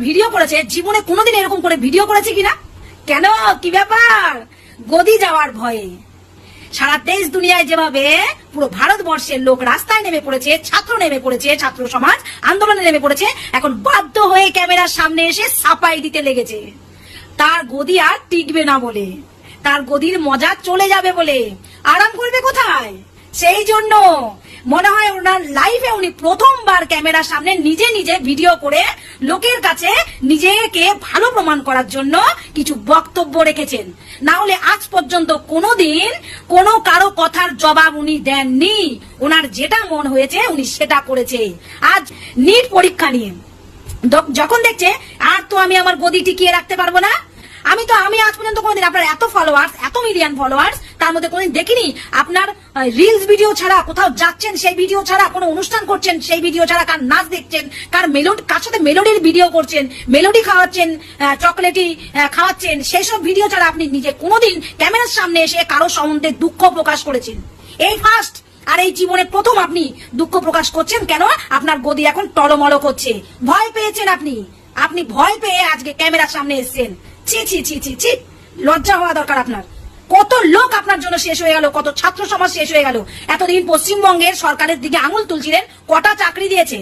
Video করেছে জীবনে কোনোদিন এরকম করে ভিডিও করেছে কিনা? কেন, কি ব্যাপার? গদি যাওয়ার ভয়ে সারা দেশ দুনিয়ায় যেভাবে পুরো ভারতবর্ষের লোক রাস্তায় নেমে পড়েছে, ছাত্র নেমে পড়েছে, ছাত্র সমাজ আন্দোলনে নেমে পড়েছে, এখন বাধ্য হয়ে ক্যামেরার সামনে এসে সাফাই দিতে লেগেছে। তার গদি আর টিকবে না বলে, তার গদির মজা চলে যাবে বলে। আরাম করবে কোথায়? সেই জন্য মনে হয় ওনার লাইফে উনি প্রথমবার ক্যামেরার সামনে নিজে নিজে ভিডিও করে লোকের কাছে নিজেকে ভালো প্রমাণ করার জন্য কিছু বক্তব্য রেখেছেন। না হলে আজ পর্যন্ত কোনোদিন কোনো কারো কথার জবাব উনি দেননি। ওনার যেটা মন হয়েছে উনি সেটা করেছে। আজ নিট পরীক্ষা নিয়ে যখন দেখছে আর তো আমি আমার গদি টিকিয়ে রাখতে পারবো না, আমি আজ পর্যন্ত কোনোদিন আপনার এত ফলোয়ার্স, এত মিলিয়ন ফলোয়ার্স, তার মধ্যে কোনোদিন দেখিনি আপনার রিলস ভিডিও ছাড়া, কোথাও যাচ্ছেন সেই ভিডিও ছাড়া, কোনো অনুষ্ঠান করছেন সেই ভিডিও ছাড়া, কার নাচ দেখছেন, কার সাথে মেলোডির ভিডিও করছেন, মেলোডি খাওয়াচ্ছেন, চকলেটি খাওয়াচ্ছেন, সেই সব ভিডিও ছাড়া আপনি নিজে কোনোদিন ক্যামেরার সামনে এসে কারো সম্বন্ধে দুঃখ প্রকাশ করেছেন? এই ফার্স্ট। আর এই জীবনে প্রথম আপনি দুঃখ প্রকাশ করছেন। কেন? আপনার গদি এখন টলমল করছে। ভয় পেয়েছেন আপনি ভয় পেয়ে আজকে ক্যামেরার সামনে এসেছেন। ছি ছি ছি ছি ছি, লজ্জা হওয়া দরকার আপনার। কত লোক আপনার জন্য শেষ হয়ে গেল, কত ছাত্র সমাজ শেষ হয়ে গেল। এতদিন পশ্চিমবঙ্গের সরকারের দিকে আঙুল তুলছিলেন, কটা চাকরি দিয়েছে?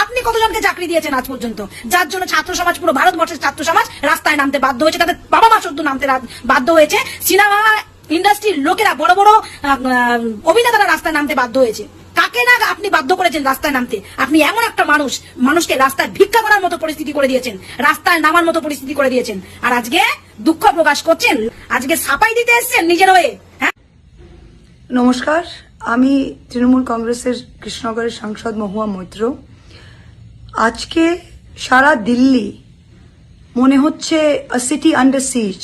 আপনি কতজনকে চাকরি দিয়েছেন আজ পর্যন্ত, যার জন্য ছাত্র সমাজ, পুরো ভারতবর্ষের ছাত্র সমাজ রাস্তায় নামতে বাধ্য হয়েছে, তাদের বাবা মা শুদ্ধ নামতে বাধ্য হয়েছে, সিনেমা ইন্ডাস্ট্রির লোকেরা, বড় বড় অভিনেতারা রাস্তায় নামতে বাধ্য হয়েছে। কাকে না আপনি বাধ্য করেছেন রাস্তায় নামতে? আপনি এমন একটা মানুষকে রাস্তায় ভিক্ষা করার মতো পরিস্থিতি করে দিয়েছেন, রাস্তায় নামার মতো পরিস্থিতি করে দিয়েছেন। আর আজকে দুঃখ প্রকাশ করছেন, আজকে সাফাই দিতে এসেছেন নিজের হয়ে। হ্যাঁ, নমস্কার, আমি তৃণমূল কংগ্রেসের কৃষ্ণনগরের সাংসদ মহুয়া মৈত্র। আজকে সারা দিল্লি মনে হচ্ছে আ সিটি আন্ডার সিজ,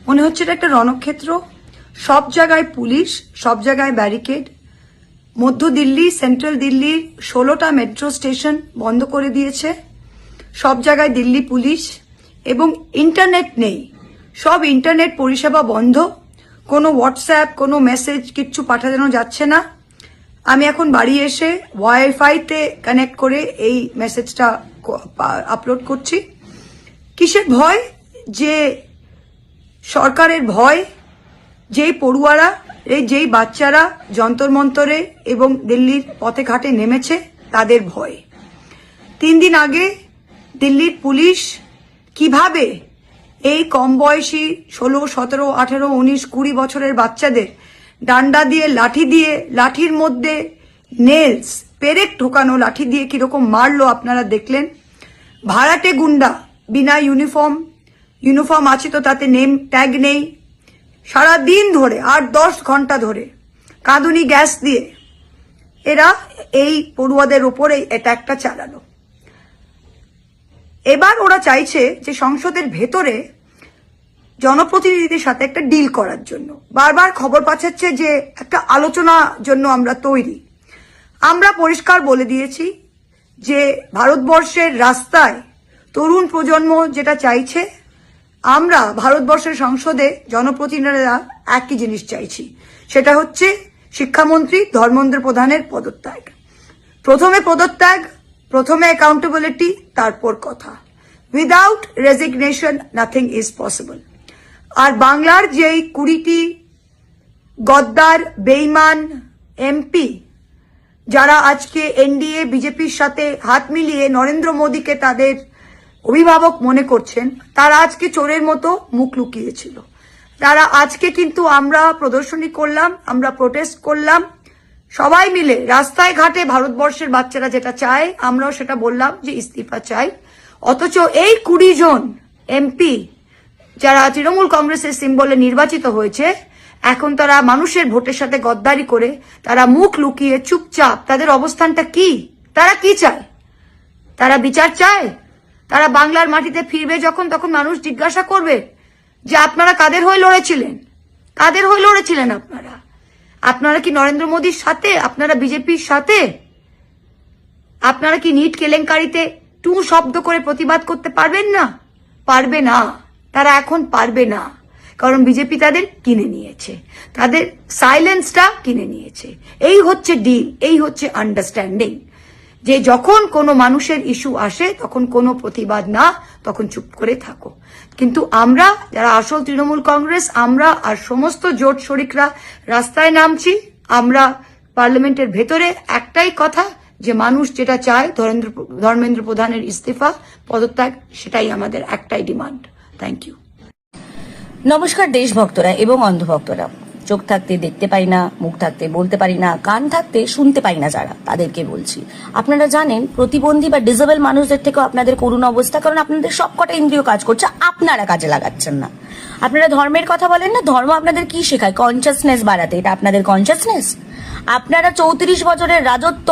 মনে হচ্ছে এটা একটা রণক্ষেত্র। সব জায়গায় পুলিশ, সব জায়গায় ব্যারিকেড। মধ্য দিল্লি, সেন্ট্রাল দিল্লির 16টা মেট্রো স্টেশন বন্ধ করে দিয়েছে, সব জায়গায় দিল্লি পুলিশ, এবং ইন্টারনেট নেই, সব ইন্টারনেট পরিষেবা বন্ধ। কোনো হোয়াটসঅ্যাপ, কোনো মেসেজ কিচ্ছু পাঠানো যাচ্ছে না। আমি এখন বাড়ি এসে ওয়াইফাইতে কানেক্ট করে এই মেসেজটা আপলোড করছি। কিসের ভয়? যে সরকারের ভয়, যেই পড়ুয়ারা, যেই বাচ্চারা যন্তর মন্তরে এবং দিল্লির পথে ঘাটে নেমেছে তাদের ভয়। 3 দিন আগে দিল্লির পুলিশ কিভাবে এই কম বয়সী 16, 17, 18, 19, 20 বছরের বাচ্চাদের ডান্ডা দিয়ে, লাঠির মধ্যে নেলস, পেরেক ঢোকানো লাঠি দিয়ে কিরকম মারলো আপনারা দেখলেন। ভাড়াটে গুন্ডা, বিনা ইউনিফর্ম আছে তো তাতে নেম ট্যাগ নেই, সারাদিন ধরে 8-10 ঘন্টা ধরে কাঁদুনি গ্যাস দিয়ে এরা এই পড়ুয়াদের উপরে অ্যাটাকটা চালালো। এবার ওরা চাইছে যে সংসদের ভেতরে জনপ্রতিনিধিদের সাথে একটা ডিল করার জন্য। বারবার খবর পাঠাচ্ছে যে একটা আলোচনার জন্য আমরা তৈরি। আমরা পরিষ্কার বলে দিয়েছি যে ভারতবর্ষের রাস্তায় তরুণ প্রজন্ম যেটা চাইছে, আমরা ভারতবর্ষের সংসদে জনপ্রতিনিধিরা একই জিনিস চাইছি। সেটা হচ্ছে শিক্ষামন্ত্রী ধর্মেন্দ্র প্রধানের পদত্যাগ। প্রথমে পদত্যাগ, প্রথমে অ্যাকাউন্টেবিলিটি, তারপর কথা। Without resignation nothing is possible. আর বাংলার যেই 20টি গদ্দার বেইমান এমপি যারা আজকে এনডিএ বিজেপির সাথে হাত মিলিয়ে নরেন্দ্র মোদীকে তাদের অভিভাবক মনে করছেন, তারা আজকে চোরের মতো মুখ লুকিয়েছিল। তারা আজকে কিন্তু আমরা প্রদর্শনী করলাম, আমরা প্রোটেস্ট করলাম, সবাই মিলে রাস্তায় ঘাটে ভারতবর্ষের বাচ্চারা যেটা চায় আমরাও সেটা বললাম যে ইস্তিফা চাই। অথচ এই 20 জন এমপি যারা তৃণমূল কংগ্রেসের সিম্বলে নির্বাচিত হয়েছে, এখন তারা মানুষের ভোটের সাথে গদ্দারি করে তারা মুখ লুকিয়ে চুপচাপ। তাদের অবস্থানটা কি? তারা কি চায়? তারা বিচার চায়? তারা বাংলার মাটিতে ফিরবে যখন, তখন মানুষ জিজ্ঞাসা করবে যে আপনারা কাদের হয়ে লড়েছিলেন? কাদের হয়ে লড়েছিলেন আপনারা? আপনারা কি নরেন্দ্র মোদীর সাথে? আপনারা বিজেপির সাথে? আপনারা কি নিট কেলেঙ্কারিতে টু শব্দ করে প্রতিবাদ করতে পারবেন না? পারবে না, তারা এখন পারবে না, কারণ বিজেপি তাদের কিনে নিয়েছে, তাদের সাইলেন্সটা কিনে নিয়েছে। এই হচ্ছে ডিল, এই হচ্ছে আন্ডারস্ট্যান্ডিং। যে যখন কোনো মানুষের ইস্যু আসে তখন কোনো প্রতিবাদ না, তখন চুপ করে থাকো। কিন্তু আমরা যারা আসল তৃণমূল কংগ্রেস, আমরা আর সমস্ত জোট শরিকরা রাস্তায় নামছি। আমরা পার্লামেন্টের ভেতরে একটাই কথা, যে মানুষ যেটা চায় ধর্মেন্দ্র প্রধানের ইস্তিফা, পদত্যাগ, সেটাই আমাদের একটাই ডিমান্ড। Thank you. নমস্কার দেশভক্তরা এবং অন্ধভক্তরা। চোখ থাকতে দেখতে পাই না, মুখ থাকতে বলতে পারি না, কান থাকতে শুনতে পাই না যারা, তাদেরকে বলছি, আপনারা জানেন প্রতিবন্ধী বা ডিসেবল মানুষদের থেকেও আপনাদের করুণ অবস্থা, কারণ আপনাদের সবকটা ইন্দ্রিয় কাজ করছে, আপনারা কাজে লাগাচ্ছেন না। আপনারা ধর্মের কথা বলেন না, ধর্ম আপনাদের কি শেখায়? কনসিয়াসনেস বাড়াতে। এটা আপনাদের কনসিয়াসনেস? আপনারা 34 বছরের রাজত্ব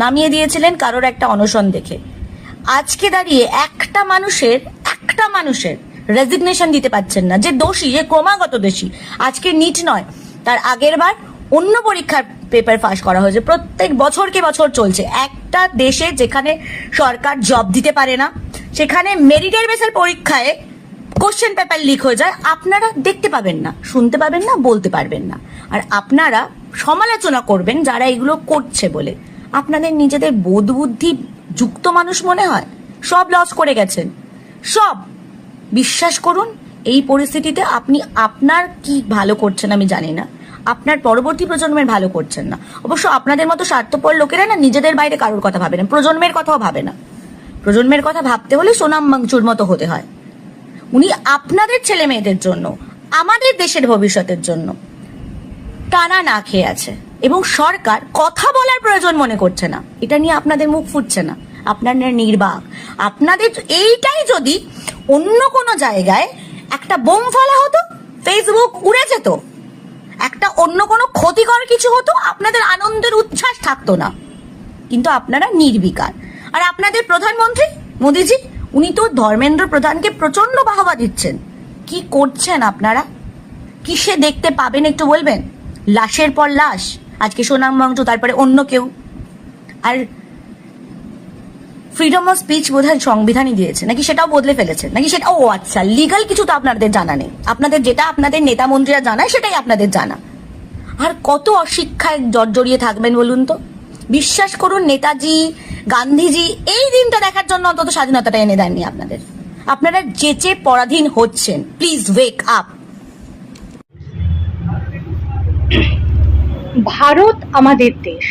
নামিয়ে দিয়েছিলেন কারোর একটা অনশন দেখে। আজকে দাঁড়িয়ে একটা মানুষের রেজিগনেশন দিতে পারছেন না, যে দোষী, যে ক্রমাগত দোষী। আজকে নিট নয়, তার আগের বার অন্য পরীক্ষার পেপার ফাঁস করা হয়েছে, প্রত্যেক বছরকে বছর চলছে। একটা দেশে যেখানে সরকার জব দিতে পারে না, সেখানে মেরিটের বেসের পরীক্ষায় কোশ্চেন পেপার লিক হয়ে যায়, আপনারা দেখতে পাবেন না, শুনতে পাবেন না, বলতে পারবেন না। আর আপনারা সমালোচনা করবেন যারা এগুলো করছে বলে। আপনাদের নিজেদের বোধ বুদ্ধি যুক্ত মানুষ মনে হয়? সব লস করে গেছেন, সব। বিশ্বাস করুন, এই পরিস্থিতিতে আপনি আপনার কি ভালো করছেন আমি জানি না, আপনার পরবর্তী প্রজন্মের ভালো করছেন না। অবশ্য আপনাদের মতো স্বার্থপর লোকেরা না নিজেদের বাইরে কারোর কথা ভাবে না, প্রজন্মের কথাও ভাবে না। প্রজন্মের কথা ভাবতে হলে সোনাম মাংচুর মতো হতে হয়। উনি আপনাদের ছেলে মেয়েদের জন্য, আমাদের দেশের ভবিষ্যতের জন্য টানা না খেয়ে আছে, এবং সরকার কথা বলার প্রয়োজন মনে করছে না। এটা নিয়ে আপনাদের মুখ ফুটছে না, আপনারা নির্বাক। আপনাদের এইটাই যদি অন্য কোনো জায়গায় একটা বোম ফেলা হতো, ফেসবুক উড়ে যেত, একটা অন্য কোনো ক্ষতিকর কিছু হতো, আপনাদের আনন্দের উচ্ছ্বাস থাকতো না। কিন্তু আপনারা নির্বিকার। আর আপনাদের প্রধানমন্ত্রী মোদিজি, উনি তো ধর্মেন্দ্র প্রধানকে প্রচন্ড বাহবা দিচ্ছেন। কি করছেন আপনারা? কিসে দেখতে পাবেন একটু বলবেন? লাশের পর লাশ, আজকে সোনাম মাংচু, তারপরে অন্য কেউ। আর ফ্রিডম অফ স্পিচ বোধহয় সংবিধানই দিয়েছে নাকি, সেটাও বদলে ফেলেছে নাকি সেটা? ও আচ্ছা, লিগাল কিছু তো আপনাদের জানা নেই। আপনাদের যেটা আপনাদের নেতা মন্ত্রীরা জানায় সেটাই আপনাদের জানা। আর কত অশিক্ষায় জর্জরিয়ে থাকবেন বলুন তো? বিশ্বাস করুন, নেতাজি, গান্ধীজি এই দিনটা দেখার জন্য অন্তত স্বাধীনতাটা এনে দেননি আপনাদের। আপনারা যেচে পরাধীন হচ্ছেন। Please wake up. ভারত আমাদের দেশ,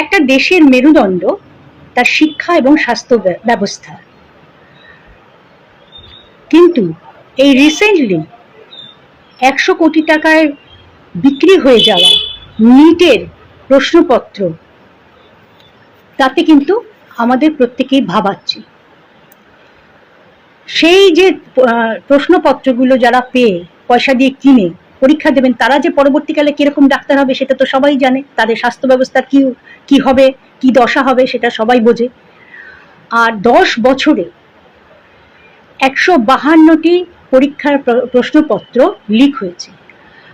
একটা দেশের মেরুদণ্ড তার শিক্ষা এবং স্বাস্থ্য ব্যবস্থা। কিন্তু এই রিসেন্টলি 100 কোটি টাকায় বিক্রি হয়ে যাওয়া নিটের প্রশ্নপত্র, তাতে কিন্তু আমাদের প্রত্যেকেই ভাবাচ্ছে। সেই যে প্রশ্নপত্রগুলো যারা পেয়ে পয়সা দিয়ে কিনে পরীক্ষা দেবেন, তারা যে পরবর্তীকালে কিরকম ডাক্তার হবে সেটা তো সবাই জানে। তাদের স্বাস্থ্য ব্যবস্থা কি হবে, কি দশা হবে, সেটা সবাই বোঝে। আর 10 বছরে 152টি পরীক্ষার প্রশ্নপত্র লিক হয়েছে।